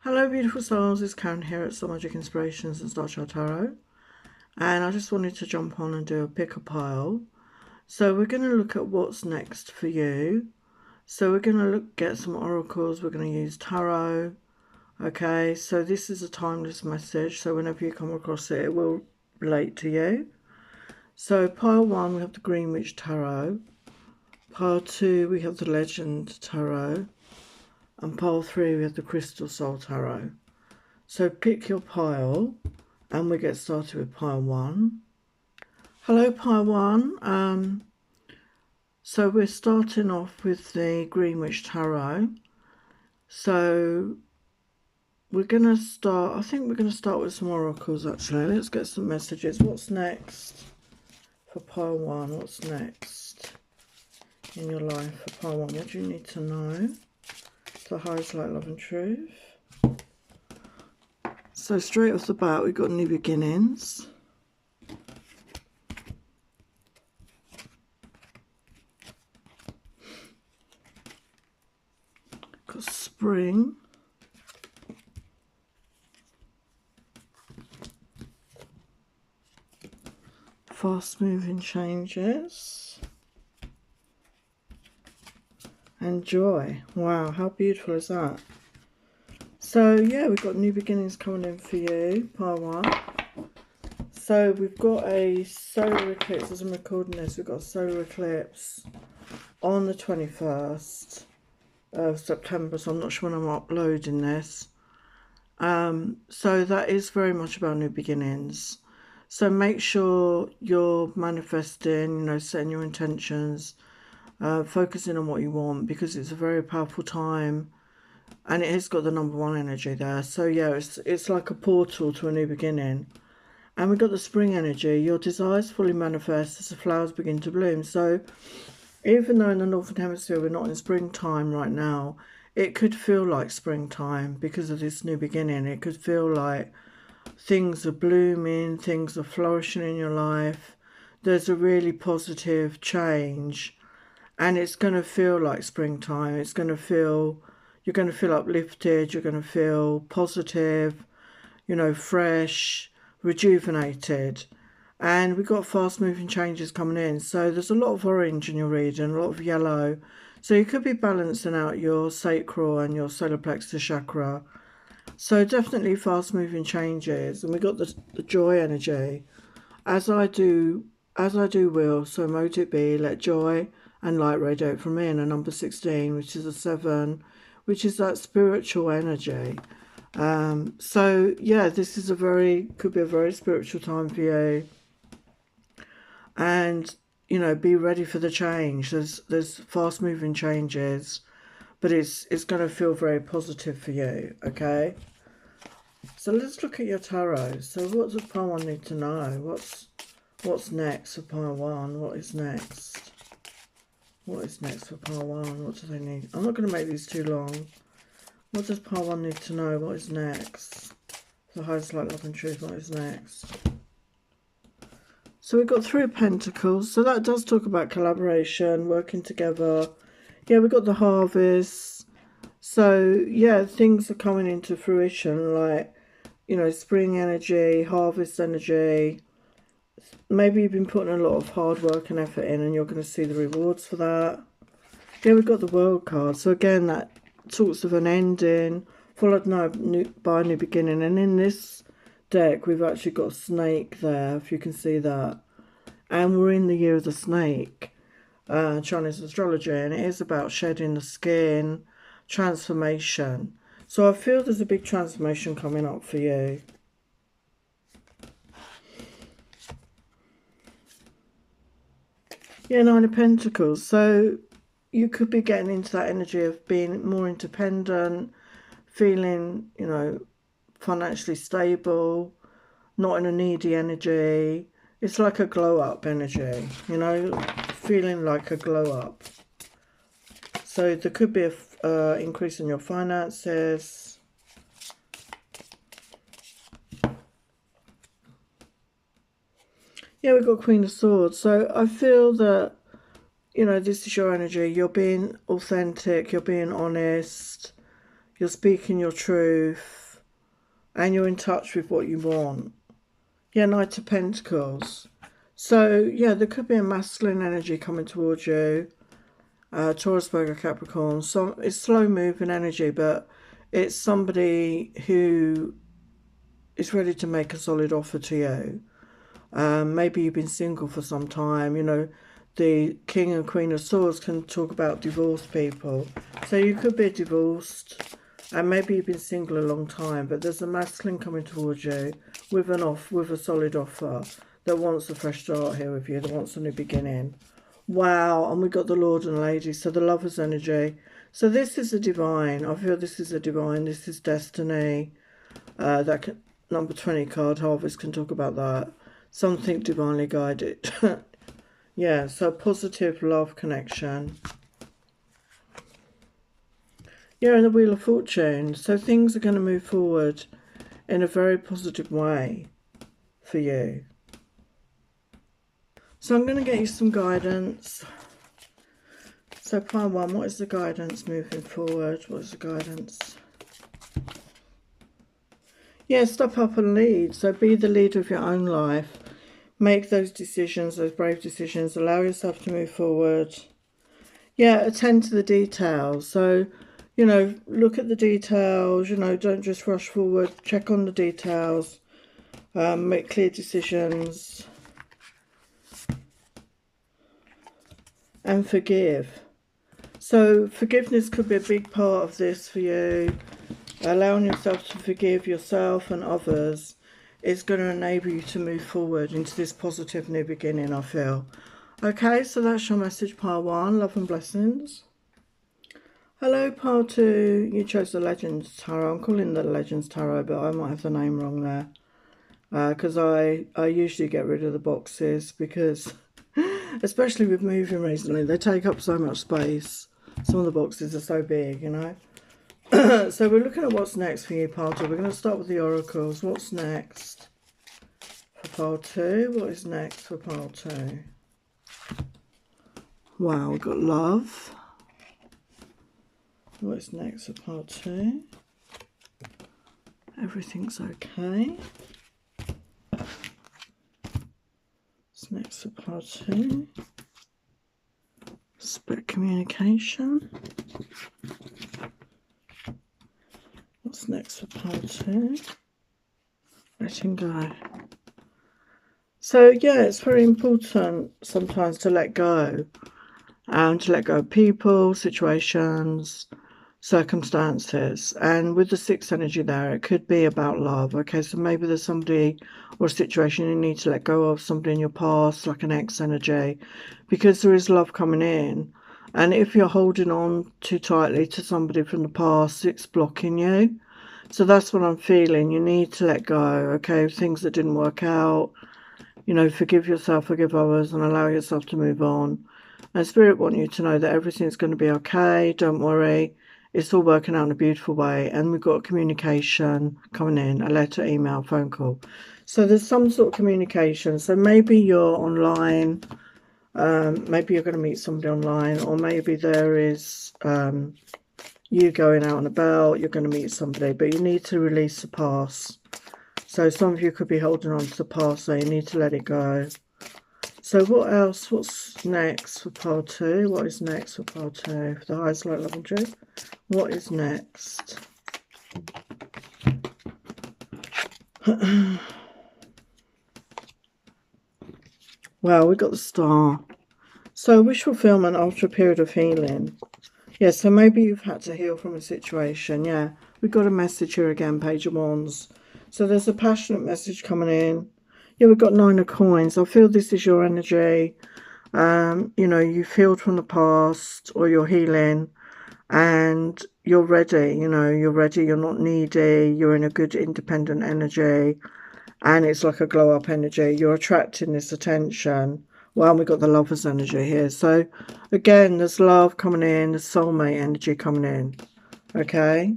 Hello beautiful souls, it's Karen here at Soul Magic Inspirations and Star Chart Tarot, and I just wanted to jump on and do a pick a pile. So we're going to look at what's next for you. So we're going to get some oracles, we're going to use tarot. Okay, so this is a timeless message, so whenever you come across it, it will relate to you. So pile 1 we have the Green Witch Tarot, pile 2 we have the Legend Tarot, and pile 3 we have the Crystal Soul Tarot. So pick your pile and we get started with pile 1. Hello pile 1. So we're starting off with the Green Witch Tarot. So we're going to start, I think we're going to start with some oracles actually. Let's get some messages. What's next for pile 1? What's next in your life for pile 1? What do you need to know? The highest light, love and truth. So straight off the bat, we've got new beginnings. Got spring. Fast moving changes. And joy. Wow, how beautiful is that? So yeah, we've got new beginnings coming in for you, pile 1. So we've got a solar eclipse, as I'm recording this, we've got a solar eclipse on the 21st of September, so I'm not sure when I'm uploading this. So that is very much about new beginnings. So make sure you're manifesting, setting your intentions, focusing on what you want, because it's a very powerful time. And it has got the number 1 energy there. So yeah, it's like a portal to a new beginning. And we've got the spring energy. Your desires fully manifest as the flowers begin to bloom. So even though in the Northern Hemisphere we're not in springtime right now, it could feel like springtime because of this new beginning. It could feel like things are blooming, things are flourishing in your life. There's a really positive change. And it's going to feel like springtime. It's going to feel... You're going to feel uplifted, you're going to feel positive, fresh, rejuvenated. And we've got fast moving changes coming in. So there's a lot of orange in your reading, a lot of yellow. So you could be balancing out your sacral and your solar plexus chakra. So definitely fast moving changes. And we've got the joy energy. As I do will, so mote it be, let joy and light radiate from me. And a number 16, which is a 7, which is that spiritual energy. So yeah, this is could be a very spiritual time for you. And be ready for the change. There's fast moving changes, but it's going to feel very positive for you. Okay, so let's look at your tarot. So what does pile 1 need to know? What's next for pile 1? What is next? What is next for pile 1? What do they need? I'm not going to make these too long. What does pile 1 need to know? What is next? The highest light, love and truth. What is next? So we've got 3 of Pentacles. So that does talk about collaboration, working together. Yeah, we've got the harvest. So yeah, things are coming into fruition, like, spring energy, harvest energy. Maybe you've been putting a lot of hard work and effort in and you're going to see the rewards for that. Yeah, we've got the World card. So again, that talks of an ending, followed by a new beginning. And in this deck, we've actually got a snake there, if you can see that. And we're in the year of the snake, Chinese astrology. And it is about shedding the skin, transformation. So I feel there's a big transformation coming up for you. Yeah, 9 of Pentacles. So you could be getting into that energy of being more independent, feeling, financially stable, not in a needy energy. It's like a glow up energy, feeling like a glow up. So there could be a increase in your finances. Yeah, we've got Queen of Swords. So I feel that, this is your energy. You're being authentic. You're being honest. you're speaking your truth, and you're in touch with what you want. Yeah, Knight of Pentacles. So, yeah, there could be a masculine energy coming towards you. Taurus, Virgo, Capricorn. So it's slow moving energy, but it's somebody who is ready to make a solid offer to you. Maybe you've been single for some time. You know, the King and Queen of Swords can talk about divorced people. So you could be divorced, and maybe you've been single a long time, but there's a masculine coming towards you with a solid offer that wants a fresh start here with you, that wants a new beginning. Wow, and we got the Lord and Lady, so the Lover's energy. So this is a divine. I feel this is a divine. This is destiny. Number 20 card, Harvest, can talk about that. Something divinely guided. Yeah, so positive love connection. Yeah, and the Wheel of Fortune. So things are going to move forward in a very positive way for you. So I'm going to get you some guidance. So pile 1, what is the guidance moving forward? What is the guidance? Yeah, step up and lead. So be the leader of your own life. Make those decisions, those brave decisions. Allow yourself to move forward. Yeah, attend to the details. So, you know, look at the details. You know, don't just rush forward. Check on the details. Make clear decisions. And forgive. So forgiveness could be a big part of this for you. Allowing yourself to forgive yourself and others is going to enable you to move forward into this positive new beginning, I feel. Okay, so that's your message, pile 1. Love and blessings. Hello, pile 2. You chose the Legends Tarot. I'm calling the Legends Tarot, but I might have the name wrong there. Because I usually get rid of the boxes because, especially with moving recently, they take up so much space. Some of the boxes are so big, you know. So we're looking at what's next for you, pile 2. We're going to start with the oracles. What's next for pile 2? What is next for pile 2? Wow, we've got love. What's next for pile 2? Everything's okay. What's next for pile 2? Split communication. What's next for pile 2? Letting go. So yeah, it's very important sometimes to let go. To let go of people, situations, circumstances. And with the 6th energy there, it could be about love. Okay, so maybe there's somebody or a situation you need to let go of, somebody in your past, like an ex energy, because there is love coming in. And if you're holding on too tightly to somebody from the past, it's blocking you. So that's what I'm feeling. You need to let go, okay? Things that didn't work out. You know, forgive yourself, forgive others, and allow yourself to move on. And Spirit want you to know that everything's going to be okay. Don't worry. It's all working out in a beautiful way. And we've got communication coming in, a letter, email, phone call. So there's some sort of communication. So maybe you're online. Maybe you're going to meet somebody online. Or maybe there is you going out and about. You're going to meet somebody. But you need to release the past. So some of you could be holding on to the past. So you need to let it go. So what else? What's next for pile 2? What is next for pile 2? For the highest light, love and truth. What is next? Well, we got the Star. So wish fulfillment after a period of healing. Yeah, so maybe you've had to heal from a situation. Yeah, we've got a message here again, Page of Wands. So there's a passionate message coming in. Yeah, we've got 9 of Coins. I feel this is your energy. You know, you've healed from the past, or you're healing, and you're ready. You know, you're ready. You're not needy. You're in a good independent energy, and it's like a glow up energy. You're attracting this attention. Well, we've got the Lover's energy here. So again, there's love coming in, the soulmate energy coming in. Okay.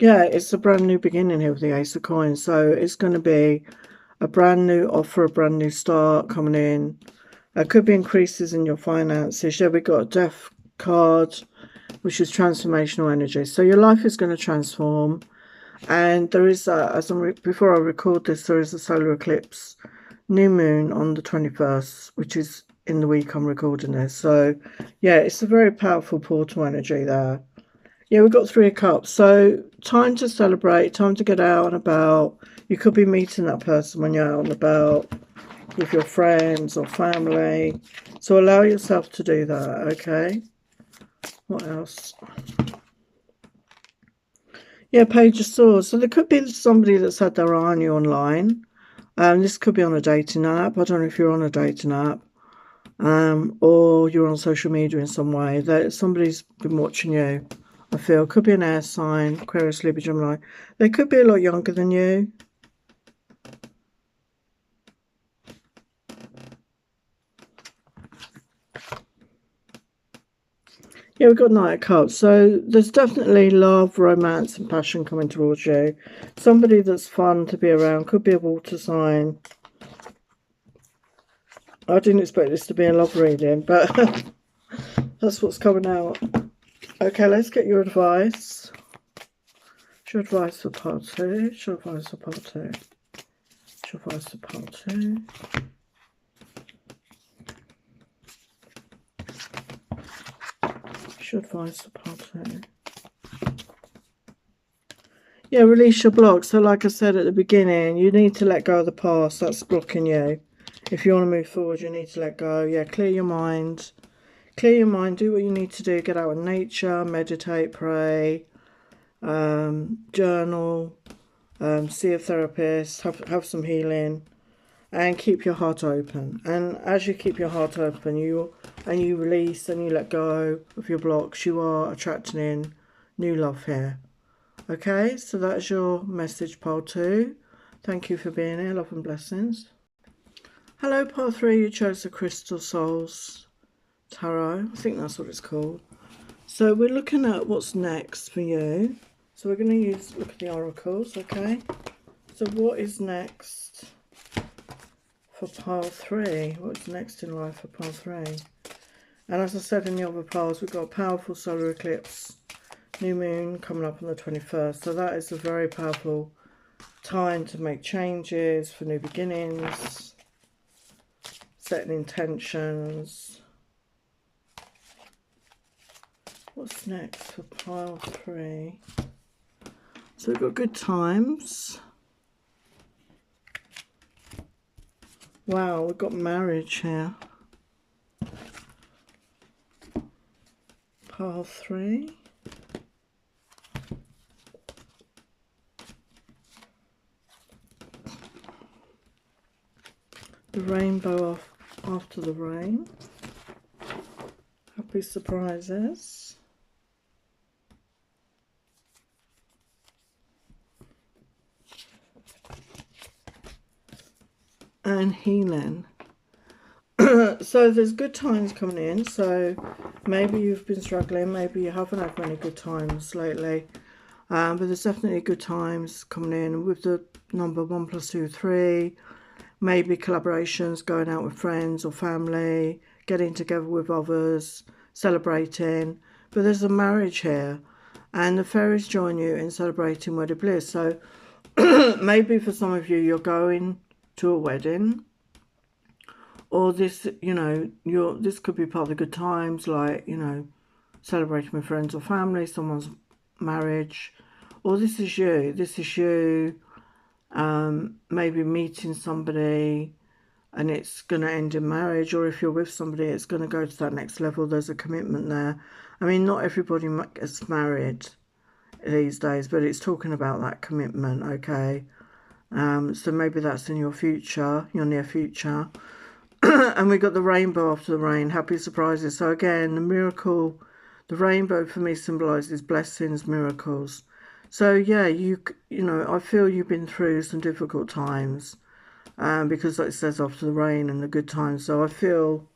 Yeah, it's a brand new beginning here with the Ace of Coins. So it's going to be a brand new offer, a brand new start coming in. Could be increases in your finances. Yeah, we got a Death card. which is transformational energy. So your life is going to transform. And there is, before I record this, there is a solar eclipse, new moon on the 21st, which is in the week I'm recording this. So, yeah, it's a very powerful portal energy there. Yeah, we've got 3 of Cups. So, time to celebrate, time to get out and about. You could be meeting that person when you're out and about with your friends or family. So, allow yourself to do that, okay? What else? Yeah, Page of Swords. So there could be somebody that's had their eye on you online. This could be on a dating app. I don't know if you're on a dating app. Or you're on social media in some way. That somebody's been watching you, I feel. Could be an air sign, Aquarius, Libra, Gemini. They could be a lot younger than you. Yeah, we've got Knight of Cups. So there's definitely love, romance and passion coming towards you. Somebody that's fun to be around. Could be a water sign. I didn't expect this to be a love reading, but that's what's coming out. Okay, let's get your advice. What's your advice for part 2? What's your advice for part 2? What's your advice for part 2? What's your advice for part 2? Yeah, release your block. So like I said at the beginning, you need to let go of the past that's blocking you. If you want to move forward, you need to let go. Yeah, clear your mind. Clear your mind. Do what you need to do. Get out in nature. Meditate. Pray. Journal. See a therapist. Have some healing. And keep your heart open. And as you keep your heart open, you release and you let go of your blocks, you are attracting in new love here. Okay, so that's your message, part 2. Thank you for being here. Love and blessings. Hello, part 3. You chose the Crystal Souls Tarot. I think that's what it's called. So we're looking at what's next for you. So we're going to look at the oracles, okay? So what is next for part 3? What's next in life for part 3? And as I said in the other piles, we've got a powerful solar eclipse. New moon coming up on the 21st. So that is a very powerful time to make changes, for new beginnings, setting intentions. What's next for pile 3? So we've got good times. Wow, we've got marriage here. Pile 3. The rainbow after the rain. Happy surprises. And healing. So there's good times coming in. So maybe you've been struggling. Maybe you haven't had many good times lately. But there's definitely good times coming in with the number 1 + 2 3. Maybe collaborations, going out with friends or family, getting together with others, celebrating. But there's a marriage here, and the fairies join you in celebrating wedded bliss. So maybe for some of you, you're going to a wedding, or this, this could be part of the good times, like, celebrating with friends or family, someone's marriage, or this is you. Maybe meeting somebody and it's going to end in marriage, or if you're with somebody, it's going to go to that next level. There's a commitment there. I mean, not everybody gets married these days, but it's talking about that commitment, okay? So maybe that's in your future, your near future. And we got the rainbow after the rain, happy surprises. So again, the miracle, the rainbow for me symbolises blessings, miracles. So yeah, I feel you've been through some difficult times, because like it says after the rain and the good times. So I feel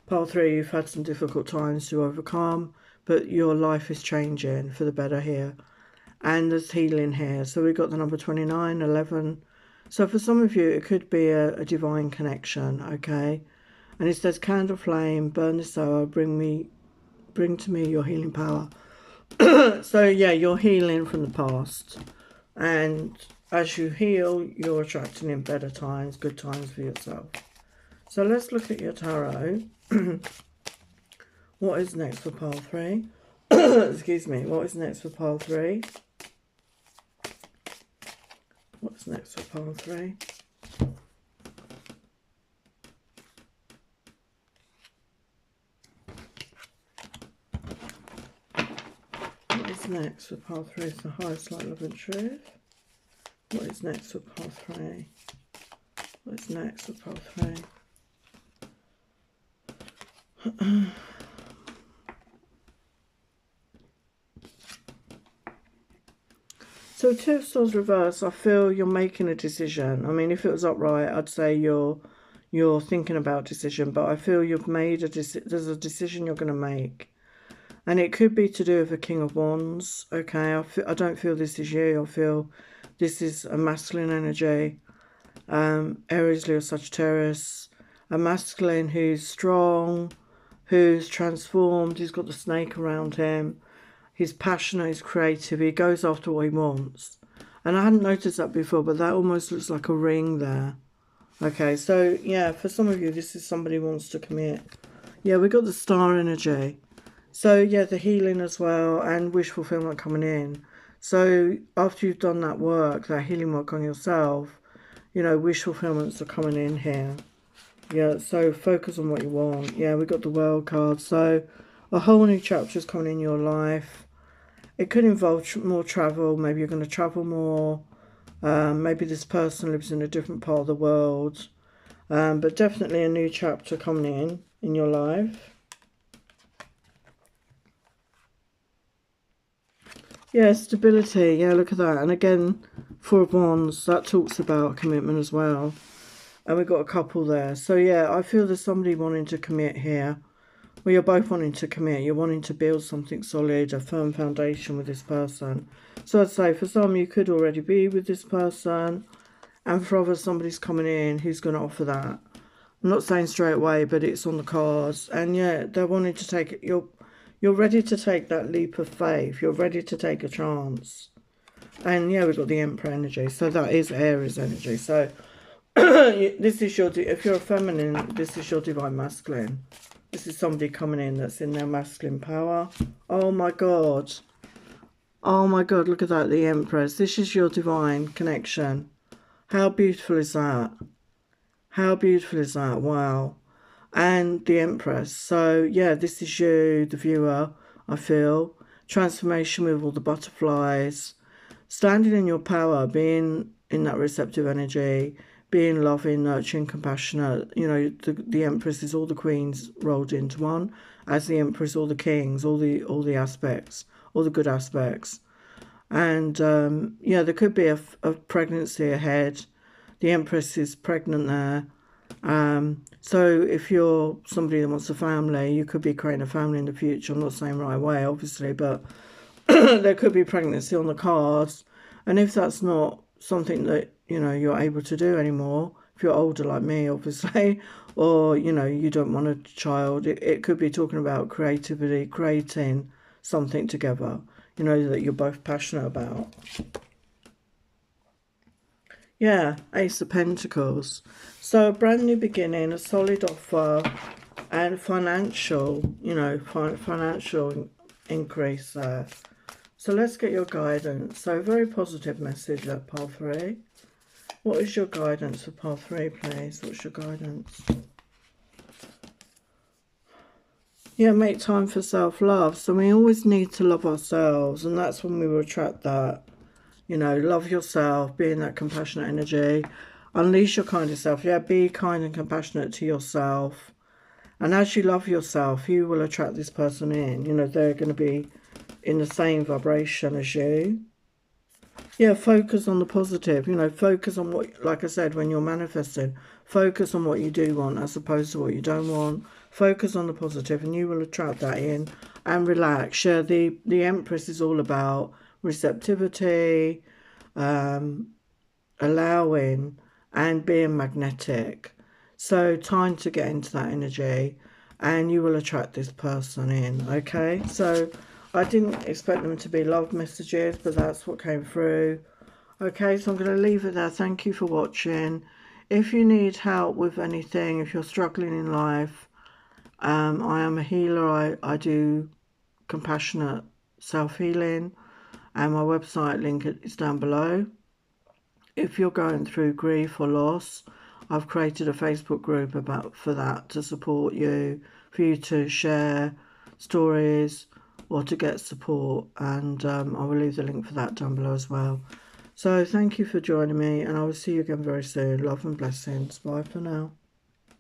part 3, you've had some difficult times to overcome, but your life is changing for the better here. And there's healing here. So we've got the number 29, 11. So for some of you, it could be a divine connection, okay? And it says, candle flame, burn this hour, bring me bring to me your healing power. So yeah, you're healing from the past, and as you heal, you're attracting in better times, good times for yourself. So let's look at your tarot. What is next for pile 3? Excuse me. What is next for pile 3? What's next for pile 3? What is next for pile 3 is the highest light, love and truth. What is next for pile 3? What is next for pile 3? So Two of Swords reverse, I feel you're making a decision. I mean, if it was upright, I'd say you're thinking about decision, but I feel you've made a decision. There's a decision you're going to make. And it could be to do with a King of Wands, okay? I don't feel this is you. I feel this is a masculine energy. Aries, Leo, Sagittarius. A masculine who's strong, who's transformed, who's got the snake around him. He's passionate, he's creative, he goes after what he wants. And I hadn't noticed that before, but that almost looks like a ring there. Okay, so yeah, for some of you, this is somebody who wants to commit. Yeah, we got the star energy. So yeah, the healing as well, and wish fulfillment coming in. So after you've done that work, that healing work on yourself, you know, wish fulfillments are coming in here. Yeah, so focus on what you want. Yeah, we got the World card. So a whole new chapter is coming in your life. It could involve more travel. Maybe you're going to travel more. Maybe this person lives in a different part of the world. But definitely a new chapter coming in your life. Yeah, stability. Yeah, look at that. And again, Four of Wands, that talks about commitment as well. And we've got a couple there. So yeah, I feel there's somebody wanting to commit here. Well, you're both wanting to commit. You're wanting to build something solid, a firm foundation with this person. So I'd say for some, you could already be with this person. And for others, somebody's coming in who's going to offer that. I'm not saying straight away, but it's on the cards. And yeah, they're wanting to take it. You're ready to take that leap of faith. You're ready to take a chance. And yeah, we've got the Emperor energy. So that is Aries energy. So this is your, if you're a feminine, this is your divine masculine. This is somebody coming in that's in their masculine power. Oh my God. Oh my God, look at that, the Empress. This is your divine connection. How beautiful is that? How beautiful is that? Wow. And the Empress. So yeah, this is you, the viewer, I feel. Transformation with all the butterflies. Standing in your power, being in that receptive energy, being loving, nurturing, compassionate. You know, the Empress is all the queens rolled into one, as the Empress all the kings, all the aspects, all the good aspects. And yeah, there could be a pregnancy ahead. The Empress is pregnant there. So if you're somebody that wants a family, you could be creating a family in the future. I'm not saying right away, obviously, but there could be pregnancy on the cards. And if that's not something that, you know, you're able to do anymore, if you're older like me, obviously, or, you know, you don't want a child, it could be talking about creativity, creating something together, you know, that you're both passionate about. Yeah, Ace of Pentacles. So a brand new beginning, a solid offer, and financial, you know, financial increase there. So let's get your guidance. So very positive message at pile 3. What is your guidance for pile 3, please? What's your guidance? Yeah, make time for self-love. So we always need to love ourselves, and that's when we will attract that. You know, love yourself, be in that compassionate energy. Unleash your kind of self. Yeah, be kind and compassionate to yourself. And as you love yourself, you will attract this person in. You know, they're going to be in the same vibration as you. Yeah, focus on the positive. You know, focus on what, like I said, when you're manifesting, focus on what you do want as opposed to what you don't want. Focus on the positive and you will attract that in. And relax. Yeah, the Empress is all about receptivity, allowing, and being magnetic. So time to get into that energy and you will attract this person in. Okay, so I didn't expect them to be love messages, but that's what came through. Okay, so I'm going to leave it there. Thank you for watching. If you need help with anything, if you're struggling in life, I am a healer. I do compassionate self-healing, and my website link is down below. If you're going through grief or loss, I've created a Facebook group for that, to support you, for you to share stories or to get support, and I will leave the link for that down below as well. So thank you for joining me, and I will see you again very soon. Love and blessings. Bye for now.